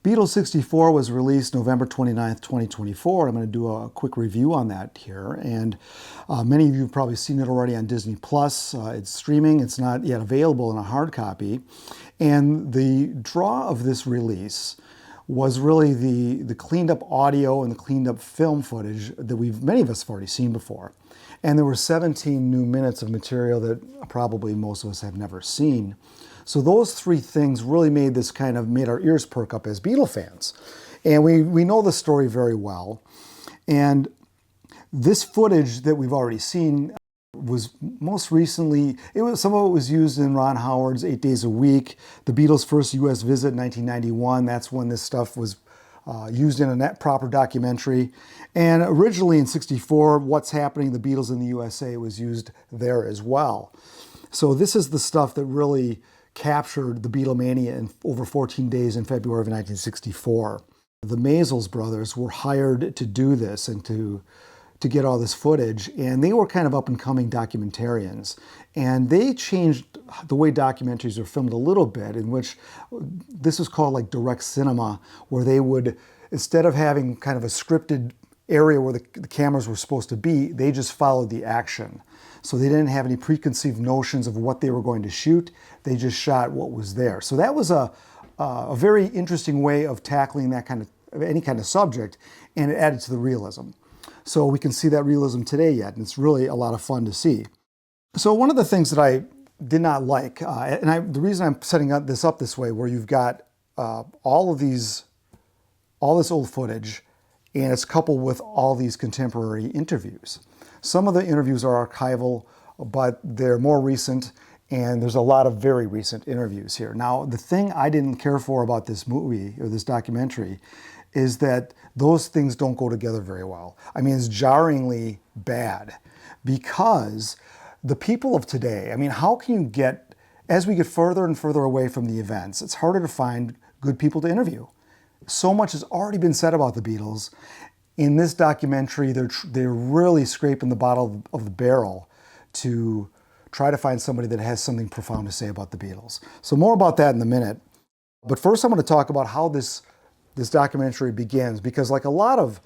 Beatles 64 was released November 29th, 2024. I'm going to do a quick review on that here. And many of you have probably seen it already on Disney Plus. It's streaming. It's not yet available in a hard copy. And the draw of this release was really the cleaned up audio and the cleaned up film footage that many of us have already seen before. And there were 17 new minutes of material that probably most of us have never seen. So those three things really made our ears perk up as Beatle fans. And we know the story very well. And this footage that we've already seen was most recently, some of it was used in Ron Howard's 8 Days a Week, the Beatles' first US visit in 1991. That's when this stuff was used in a proper documentary. And originally in 64, What's Happening, the Beatles in the USA was used there as well. So this is the stuff that really captured the Beatlemania in over 14 days in February of 1964. The Maysles brothers were hired to do this and to get all this footage, and they were kind of up-and-coming documentarians. And they changed the way documentaries are filmed a little bit, in which this was called like direct cinema, where they would, instead of having kind of a scripted area where the cameras were supposed to be, they just followed the action. So they didn't have any preconceived notions of what they were going to shoot. They just shot what was there. So that was a very interesting way of tackling any kind of subject, and it added to the realism. So we can see that realism today yet, and it's really a lot of fun to see. So one of the things that I did not like, the reason I'm setting this up this way, where you've got all this old footage, and it's coupled with all these contemporary interviews. Some of the interviews are archival, but they're more recent, and there's a lot of very recent interviews here. Now, the thing I didn't care for about this movie, or this documentary, is that those things don't go together very well. I mean, it's jarringly bad, because the people of today, I mean, how can you as we get further and further away from the events, it's harder to find good people to interview. So much has already been said about the Beatles. In this documentary, they're really scraping the bottom of the barrel to try to find somebody that has something profound to say about the Beatles. So more about that in a minute. But first I'm going to talk about how this documentary begins, because like a lot of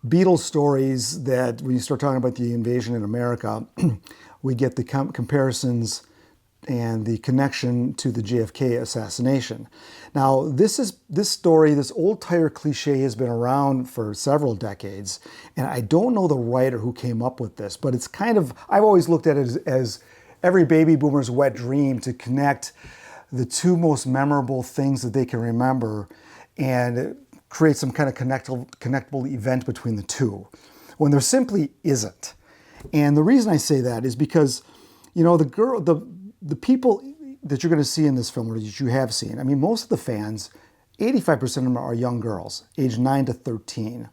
Beatles stories, that when you start talking about the invasion in America, we get the comparisons and the connection to the JFK assassination. Now, this story, this old tire cliche, has been around for several decades, and I don't know the writer who came up with this, but it's I've always looked at it as every baby boomer's wet dream to connect the two most memorable things that they can remember and create some kind of connectable event between the two, when there simply isn't. And the reason I say that is because, the people that you're going to see in this film, or that you have seen, I mean, most of the fans, 85% of them are young girls, aged 9 to 13.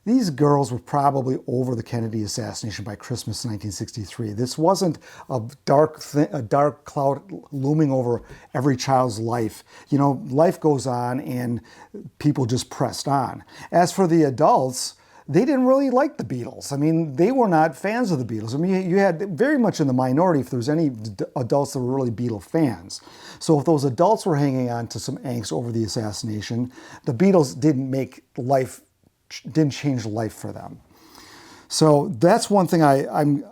These girls were probably over the Kennedy assassination by Christmas 1963. This wasn't a dark cloud looming over every child's life. Life goes on, and people just pressed on. As for the adults, they didn't really like the Beatles. I mean, they were not fans of the Beatles. I mean, you had very much in the minority if there was any adults that were really Beatle fans. So if those adults were hanging on to some angst over the assassination, the Beatles didn't change life for them. So that's one thing and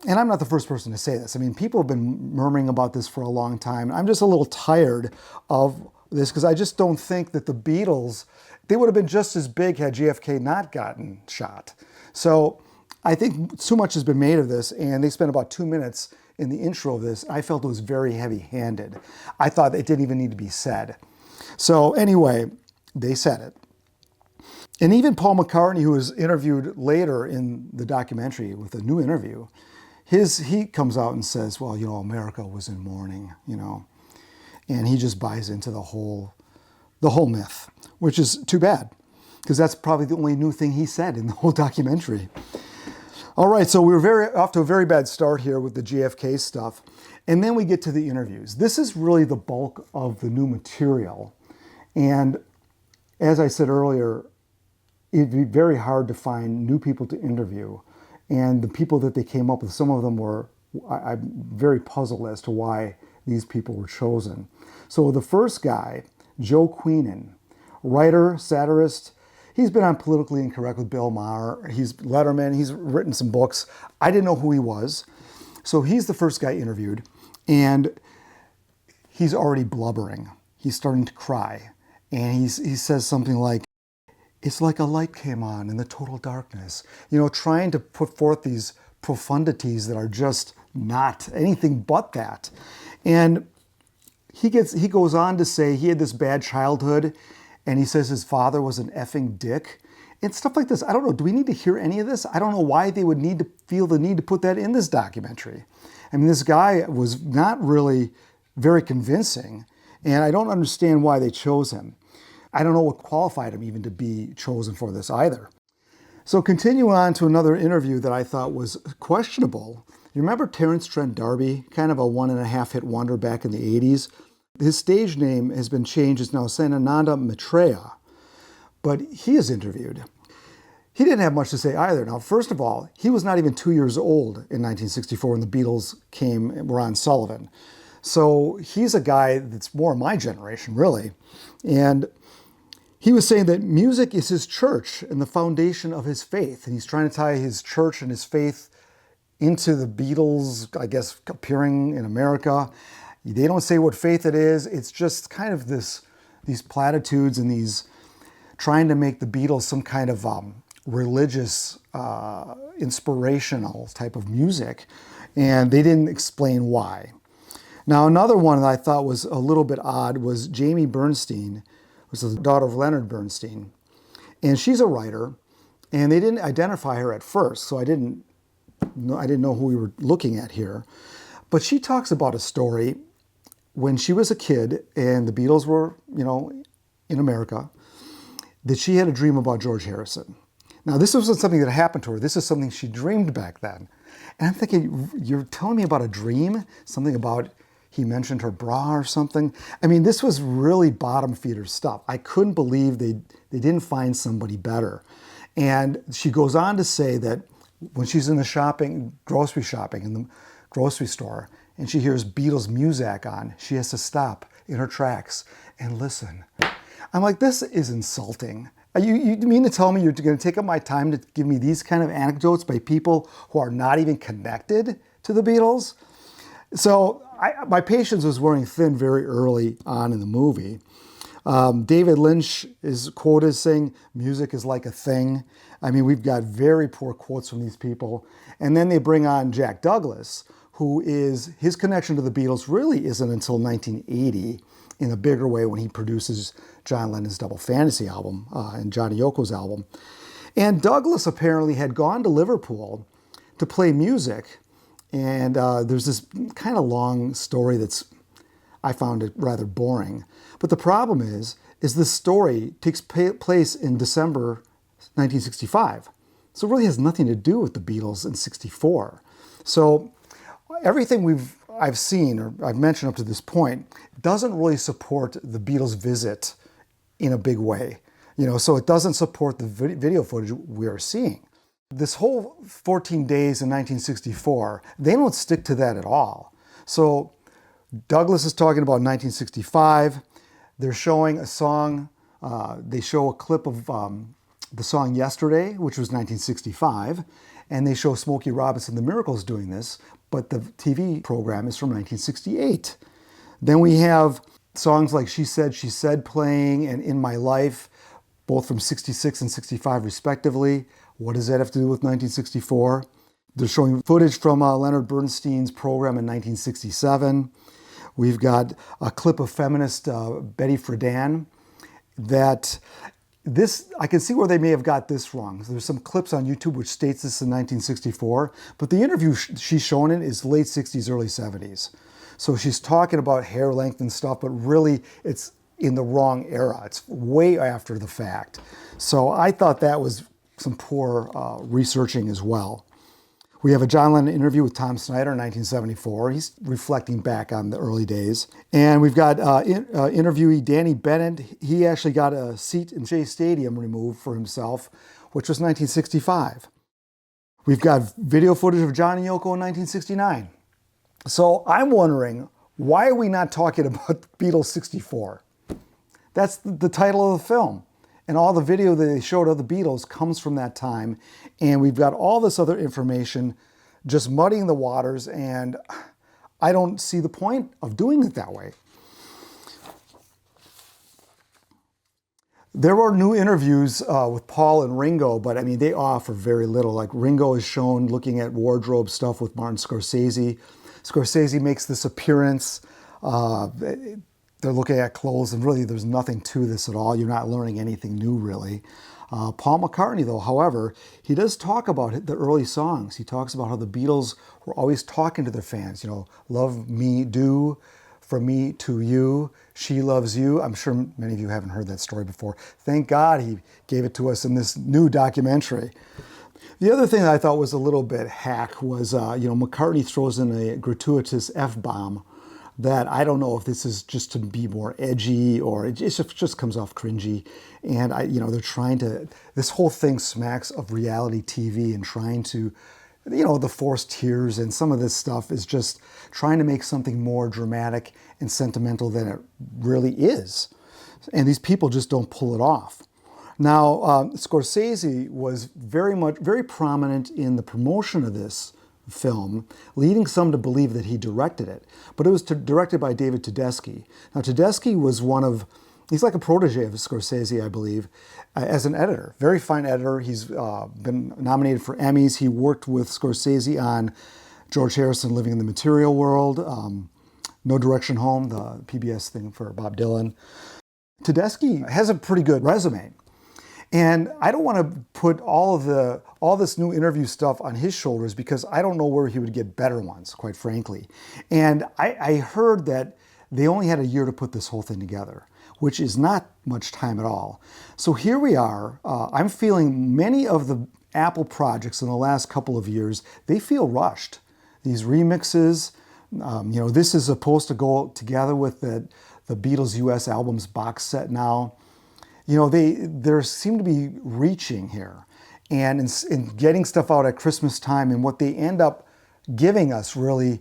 I'm not the first person to say this. I mean, people have been murmuring about this for a long time. I'm just a little tired of this, because I just don't think that the Beatles, they would have been just as big had JFK not gotten shot. So I think too much has been made of this, and they spent about 2 minutes in the intro of this. I felt it was very heavy-handed. I thought it didn't even need to be said. So anyway, they said it. And even Paul McCartney, who was interviewed later in the documentary with a new interview, he comes out and says, well, America was in mourning, and he just buys into the whole myth, which is too bad, because that's probably the only new thing he said in the whole documentary. All right, so we were off to a very bad start here with the JFK stuff, and then we get to the interviews. This is really the bulk of the new material, and as I said earlier, it'd be very hard to find new people to interview, and the people that they came up with, some of them I'm very puzzled as to why these people were chosen. So the first guy Joe Queenan, writer, satirist. He's been on Politically Incorrect with Bill Maher. He's Letterman. He's written some books. I didn't know who he was. So he's the first guy interviewed, and he's already blubbering. He's starting to cry. And he says something like, "It's like a light came on in the total darkness." You know, trying to put forth these profundities that are just not anything but that. And he goes on to say he had this bad childhood, and he says his father was an effing dick and stuff like this. I don't know. Do we need to hear any of this? I don't know why they would need to feel the need to put that in this documentary. I mean, this guy was not really very convincing, and I don't understand why they chose him. I don't know what qualified him even to be chosen for this either. So continue on to another interview that I thought was questionable. You remember Terence Trent D'Arby, kind of a 1.5 hit wonder back in the 80s? His stage name has been changed. It's now Sanananda Maitreya, but he is interviewed. He didn't have much to say either. Now, first of all, he was not even 2 years old in 1964 when the Beatles were on Sullivan. So he's a guy that's more my generation, really. And he was saying that music is his church and the foundation of his faith. And he's trying to tie his church and his faith into the Beatles, I guess, appearing in America. They don't say what faith it is. It's just kind of these platitudes and these trying to make the Beatles some kind of religious, inspirational type of music. And they didn't explain why. Now, another one that I thought was a little bit odd was Jamie Bernstein, who's the daughter of Leonard Bernstein. And she's a writer, and they didn't identify her at first, so I didn't know who we were looking at here. But she talks about a story when she was a kid and the Beatles were, in America, that she had a dream about George Harrison. Now, this wasn't something that happened to her. This is something she dreamed back then. And I'm thinking, you're telling me about a dream? Something about he mentioned her bra or something? I mean, this was really bottom feeder stuff. I couldn't believe they didn't find somebody better. And she goes on to say that when she's in the grocery shopping in the grocery store, and she hears Beatles music on, she has to stop in her tracks and listen. I'm like, this is insulting. You mean to tell me you're going to take up my time to give me these kind of anecdotes by people who are not even connected to the Beatles? So my patience was wearing thin very early on in the movie. David Lynch is quoted as saying, "Music is like a thing." I mean, we've got very poor quotes from these people. And then they bring on Jack Douglas, his connection to the Beatles really isn't until 1980 in a bigger way when he produces John Lennon's Double Fantasy album and Johnny Yoko's album. And Douglas apparently had gone to Liverpool to play music. And there's this kind of long story I found it rather boring. But the problem is this story takes place in December 1965. So it really has nothing to do with the Beatles in 64. So everything I've seen or I've mentioned up to this point doesn't really support the Beatles' visit in a big way. So it doesn't support the video footage we are seeing. This whole 14 days in 1964, they don't stick to that at all. So Douglas is talking about 1965. They're showing a song. They show a clip of the song Yesterday, which was 1965. And they show Smokey Robinson, the Miracles doing this. But the TV program is from 1968. Then we have songs like She Said playing and In My Life, both from 66 and 65 respectively. What does that have to do with 1964? They're showing footage from Leonard Bernstein's program in 1967. We've got a clip of feminist Betty Friedan I can see where they may have got this wrong. There's some clips on YouTube which states this in 1964, but the interview she's shown in is late 60s, early 70s. So she's talking about hair length and stuff, but really it's in the wrong era. It's way after the fact. So I thought that was some poor researching as well. We have a John Lennon interview with Tom Snyder in 1974. He's reflecting back on the early days. And we've got interviewee Danny Bennett. He actually got a seat in Shea Stadium removed for himself, which was 1965. We've got video footage of John and Yoko in 1969. So I'm wondering, why are we not talking about Beatles 64? That's the title of the film. And all the video that they showed of the Beatles comes from that time. And we've got all this other information just muddying the waters, and I don't see the point of doing it that way. There were new interviews with Paul and Ringo, but I mean, they offer very little. Like Ringo is shown looking at wardrobe stuff with Martin Scorsese. Scorsese makes this appearance. They're looking at clothes, and really there's nothing to this at all. You're not learning anything new, really. Paul McCartney, though, however, he does talk about the early songs. He talks about how the Beatles were always talking to their fans, you know, love me do, from me to you, she loves you. I'm sure many of you haven't heard that story before. Thank God he gave it to us in this new documentary. The other thing that I thought was a little bit hack was, McCartney throws in a gratuitous F-bomb that I don't know if this is just to be more edgy or it just comes off cringy. And they're trying to, this whole thing smacks of reality TV and trying to, the forced tears and some of this stuff is just trying to make something more dramatic and sentimental than it really is. And these people just don't pull it off. Now, Scorsese was very prominent in the promotion of this film, leading some to believe that he directed it. But it was directed by David Tedeschi. Now, Tedeschi was he's like a protege of Scorsese, I believe, as an editor. Very fine editor. He's been nominated for Emmys. He worked with Scorsese on George Harrison Living in the Material World, No Direction Home, the PBS thing for Bob Dylan. Tedeschi has a pretty good resume. And I don't want to put all this new interview stuff on his shoulders because I don't know where he would get better ones, quite frankly. And I heard that they only had a year to put this whole thing together, which is not much time at all. So here we are. I'm feeling many of the Apple projects in the last couple of years, they feel rushed. These remixes, this is supposed to go together with the Beatles US albums box set now. They seem to be reaching here and in getting stuff out at Christmas time, and what they end up giving us really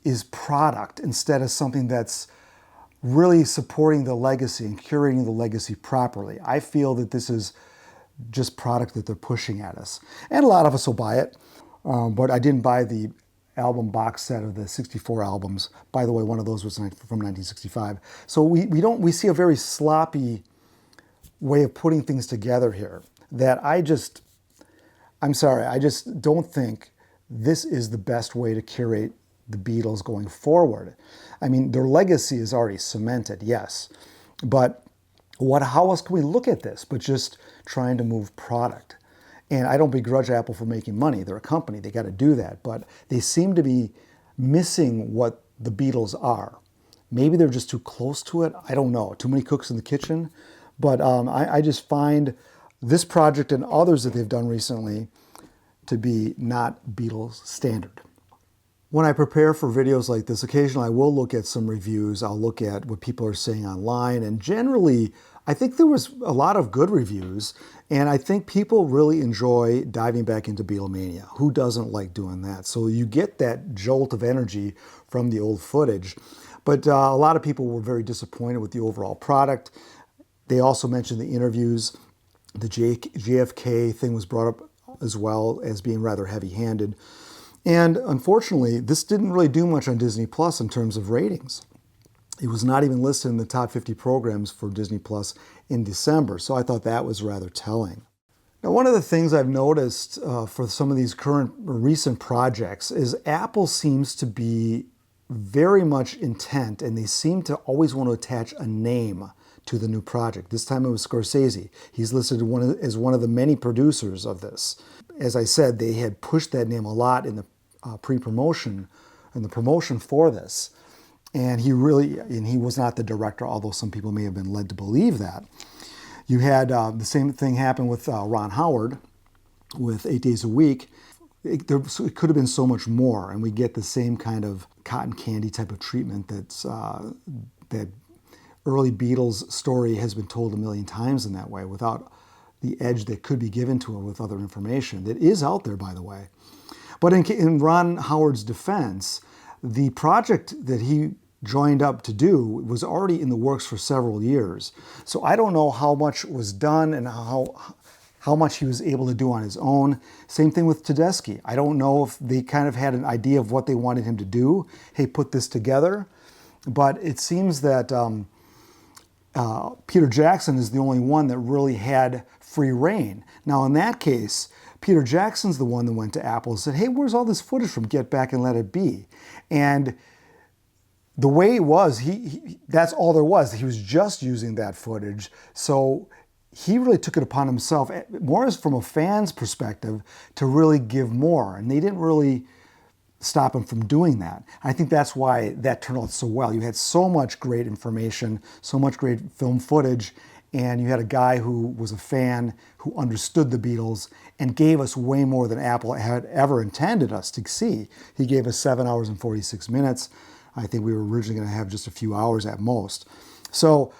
is product instead of something that's really supporting the legacy and curating the legacy properly. I feel that this is just product that they're pushing at us. And a lot of us will buy it, but I didn't buy the album box set of the 64 albums. By the way, one of those was from 1965. So we see a very sloppy way of putting things together here that I just don't think this is the best way to curate the Beatles going forward. I mean, their legacy is already cemented, yes, but how else can we look at this but just trying to move product? And I don't begrudge Apple for making money. They're a company, they got to do that, but they seem to be missing what the Beatles are. Maybe they're just too close to it. I don't know. Too many cooks in the kitchen. But I just find this project and others that they've done recently to be not Beatles standard. When I prepare for videos like this, occasionally I will look at some reviews. I'll look at what people are saying online. And generally, I think there was a lot of good reviews. And I think people really enjoy diving back into Beatlemania. Who doesn't like doing that? So you get that jolt of energy from the old footage. But a lot of people were very disappointed with the overall product. They also mentioned the interviews. The JFK thing was brought up as well as being rather heavy-handed. And unfortunately, this didn't really do much on Disney Plus in terms of ratings. It was not even listed in the top 50 programs for Disney Plus in December, so I thought that was rather telling. Now, one of the things I've noticed for some of these recent projects is Apple seems to be very much intent, and they seem to always want to attach a name to the new project. This time it was Scorsese. He's listed as one of the many producers of this. As I said, they had pushed that name a lot in the pre-promotion and the promotion for this. And he was not the director, although some people may have been led to believe that. You had the same thing happen with Ron Howard with 8 Days a Week. It could have been so much more, and we get the same kind of cotton candy type of treatment that early Beatles story has been told a million times in that way, without the edge that could be given to it with other information that is out there, by the way. But in Ron Howard's defense, the project that he joined up to do was already in the works for several years. So I don't know how much was done and how much he was able to do on his own. Same thing with Tedeschi. I don't know if they kind of had an idea of what they wanted him to do. Hey, put this together. But it seems that Peter Jackson is the only one that really had free reign. Now, in that case, Peter Jackson's the one that went to Apple and said, hey, where's all this footage from Get Back and Let It Be? And the way it was, that's all there was. He was just using that footage. So he really took it upon himself, more as from a fan's perspective, to really give more. And they didn't really stop him from doing that. I think that's why that turned out so well. You had so much great information, so much great film footage, and you had a guy who was a fan, who understood the Beatles, and gave us way more than Apple had ever intended us to see. He gave us 7 hours and 46 minutes. I think we were originally going to have just a few hours at most. So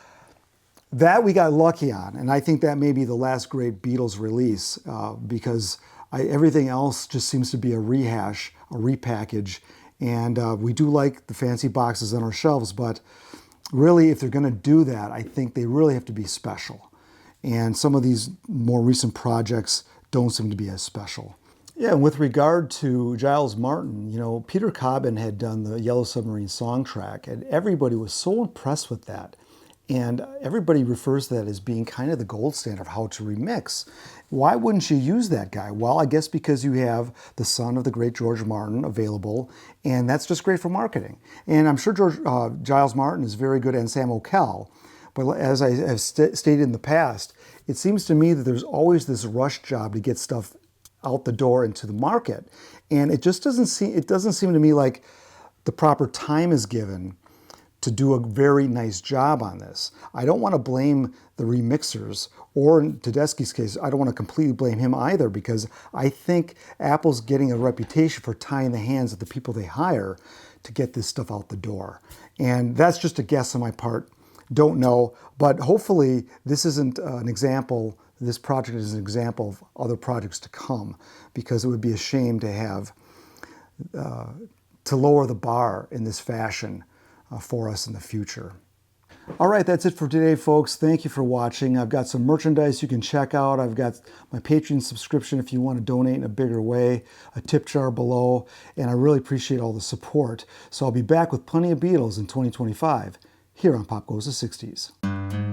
that we got lucky on, and I think that may be the last great Beatles release because everything else just seems to be a rehash, a repackage, and we do like the fancy boxes on our shelves, but really if they're going to do that, I think they really have to be special. And some of these more recent projects don't seem to be as special. Yeah, and with regard to Giles Martin, you know, Peter Cobbin had done the Yellow Submarine song track, and everybody was so impressed with that. And everybody refers to that as being kind of the gold standard of how to remix. Why wouldn't you use that guy? Well, I guess because you have the son of the great George Martin available, and that's just great for marketing. And I'm sure Giles Martin is very good, and Sam O'Kell. But as I have stated in the past, it seems to me that there's always this rush job to get stuff out the door into the market. And it just doesn't seem to me like the proper time is given to do a very nice job on this. I don't want to blame the remixers, or in Tedeschi's case, I don't want to completely blame him either, because I think Apple's getting a reputation for tying the hands of the people they hire to get this stuff out the door. And that's just a guess on my part. Don't know, but hopefully this isn't an example, this project is an example of other projects to come, because it would be a shame to have, to lower the bar in this fashion for us in the future. All right, that's it for today, folks. Thank you for watching. I've got some merchandise you can check out. I've got my Patreon subscription if you want to donate in a bigger way, a tip jar below, and I really appreciate all the support. So I'll be back with plenty of Beatles in 2025 here on Pop Goes the 60s.